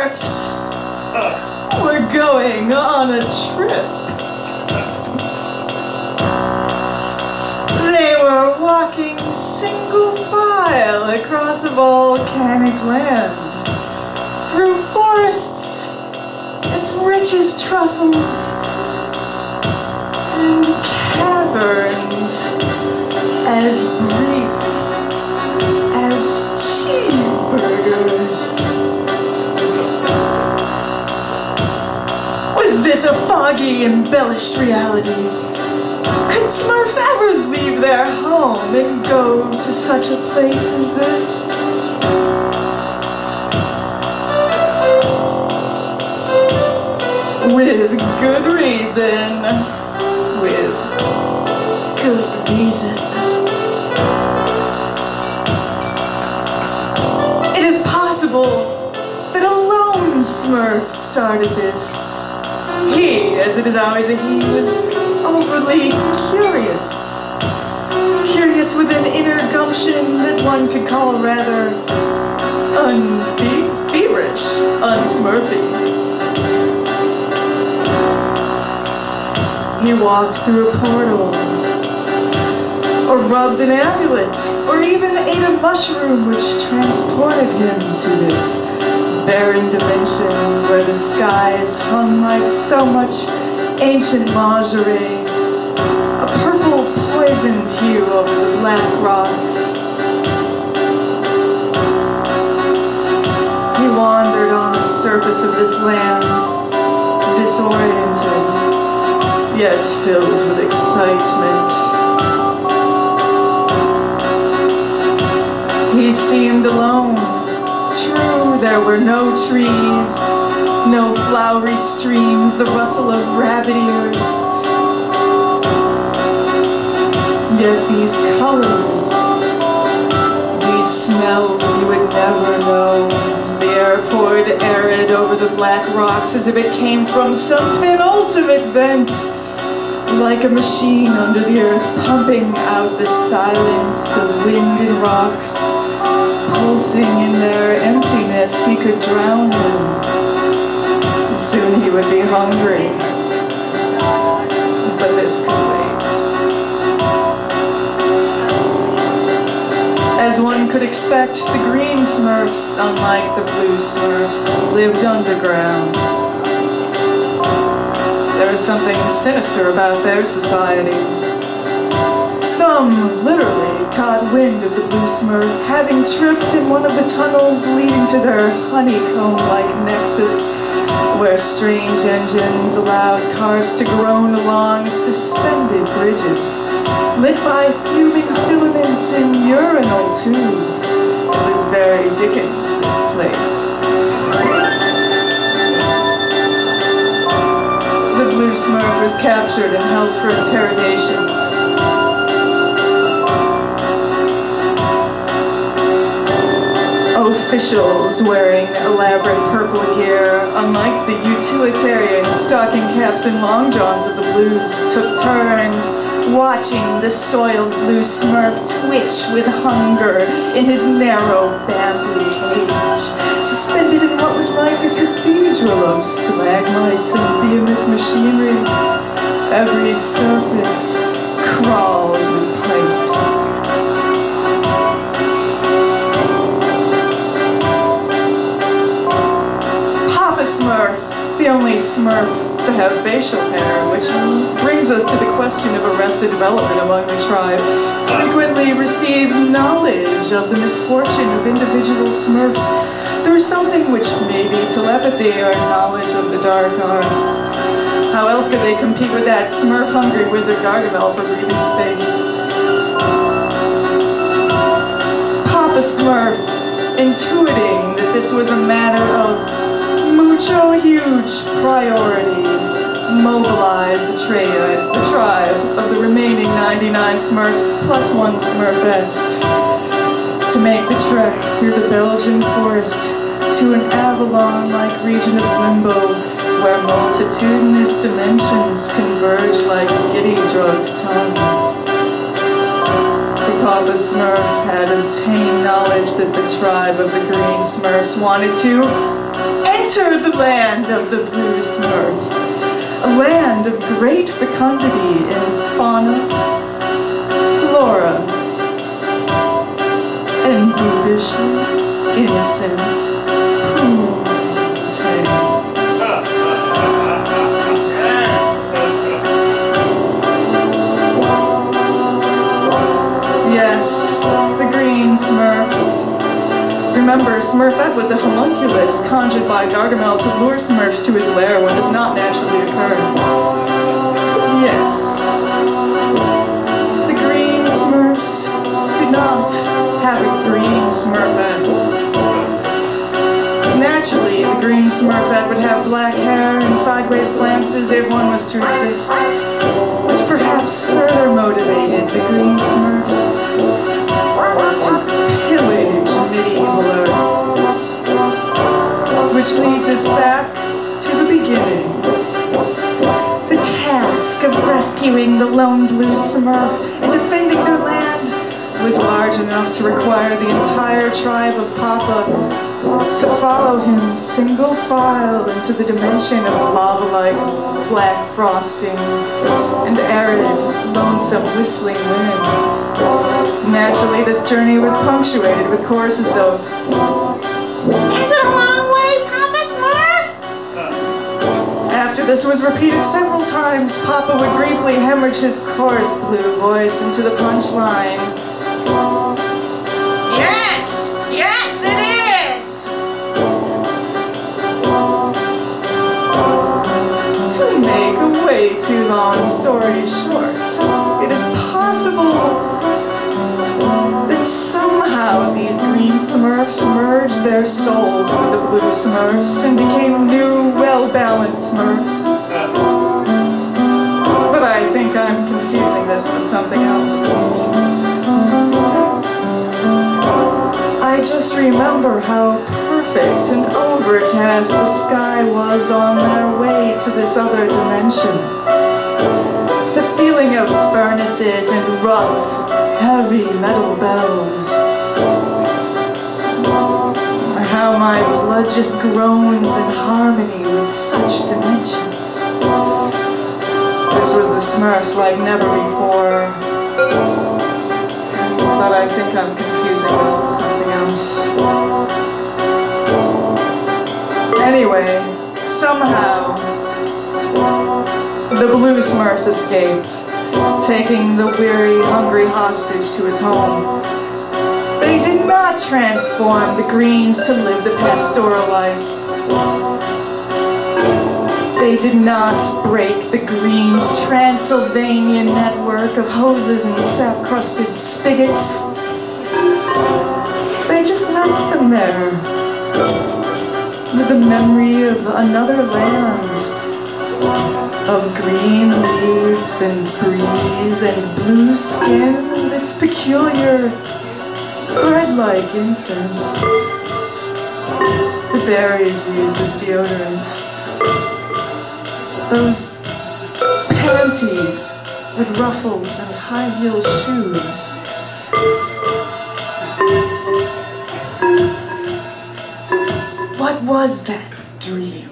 Smurfs were going on a trip. They were walking single file across a volcanic land, through forests as rich as truffles, and caverns as brief as cheeseburgers. Was this a foggy, embellished reality? Could Smurfs ever leave their home and go to such a place as this? With good reason. With good reason. It is possible that a lone Smurf started this. He, as it is always a he, was overly curious. Curious with an inner gumption that one could call rather feverish, unsmurfy. He walked through a portal, or rubbed an amulet, or even ate a mushroom which transported him to this barren dimension where the skies hung like so much ancient lingerie, a purple poisoned hue over the black rocks. He wandered on the surface of this land, disoriented, yet filled with excitement. He seemed alone. True, there were no trees, no flowery streams, the rustle of rabbit ears. Yet these colors, these smells we would never know. The air poured arid over the black rocks as if it came from some penultimate vent, like a machine under the earth pumping out the silence of wind and rocks. Pulsing in their emptiness, he could drown him. Soon he would be hungry, but this could wait. As one could expect, the green Smurfs, unlike the blue Smurfs, lived underground. There was something sinister about their society. Some literally caught wind of the blue Smurf, having tripped in one of the tunnels leading to their honeycomb-like nexus, where strange engines allowed cars to groan along suspended bridges, lit by fuming filaments in urinal tubes. It was very Dickens, this place. The blue Smurf was captured and held for interrogation. Officials wearing elaborate purple gear, unlike the utilitarian stocking caps and long johns of the blues, took turns watching the soiled blue Smurf twitch with hunger in his narrow bamboo cage, suspended in what was like a cathedral of stalagmites and behemoth machinery. Every surface crawled with pipes. Smurf, the only Smurf to have facial hair, which brings us to the question of arrested development among the tribe, frequently receives knowledge of the misfortune of individual Smurfs through something which may be telepathy or knowledge of the dark arts. How else could they compete with that Smurf-hungry wizard Gargamel for breathing space? Papa Smurf, intuiting that this was a matter of mucho huge priority, mobilized the tribe of the remaining 99 Smurfs plus one Smurfette to make the trek through the Belgian forest to an Avalon-like region of limbo where multitudinous dimensions converge like giddy-drugged tongues. For Papa Smurf had obtained knowledge that the tribe of the Green Smurfs wanted to enter entered the land of the Blue Smurfs, a land of great fecundity in fauna, flora, and boobishly innocent poontang. Yes, the green Smurfs. Remember, Smurfette was a homunculus conjured by Gargamel to lure Smurfs to his lair when does not naturally occur. Yes, the green Smurfs did not have a green Smurfette. Naturally, the green Smurfette would have black hair and sideways glances if one was to exist, which perhaps further motivated the green Smurfs to pillage medieval Earth. Which leads us back to the beginning. The task of rescuing the lone blue Smurf and defending their land was large enough to require the entire tribe of Papa to follow him single file into the dimension of lava-like black frosting and arid, lonesome whistling wind. Naturally, this journey was punctuated with choruses of, "Is it a long way, Papa Smurf?" After this was repeated several times, Papa would briefly hemorrhage his coarse blue voice into the punchline. "Yes! Yes, it is!" To make a way too long story short, it is possible that somehow these green Smurfs merged their souls with the blue Smurfs and became new, well-balanced Smurfs. But I think I'm confusing this with something else. I just remember how perfect and overcast the sky was on their way to this other dimension. The feeling of furnaces and rough, heavy metal bells. Or how my blood just groans in harmony with such dimensions. This was the Smurfs like never before. But I think I'm confusing this with something else. Anyway, somehow, the blue Smurfs escaped, taking the weary, hungry hostage to his home. They did not transform the greens to live the pastoral life. They did not break the greens' Transylvanian network of hoses and sap-crusted spigots. They just left them there, with the memory of another land, of green leaves and breeze and blue skin with its peculiar bread-like incense. The berries used as deodorant. Those panties with ruffles and high-heel shoes. What was that dream?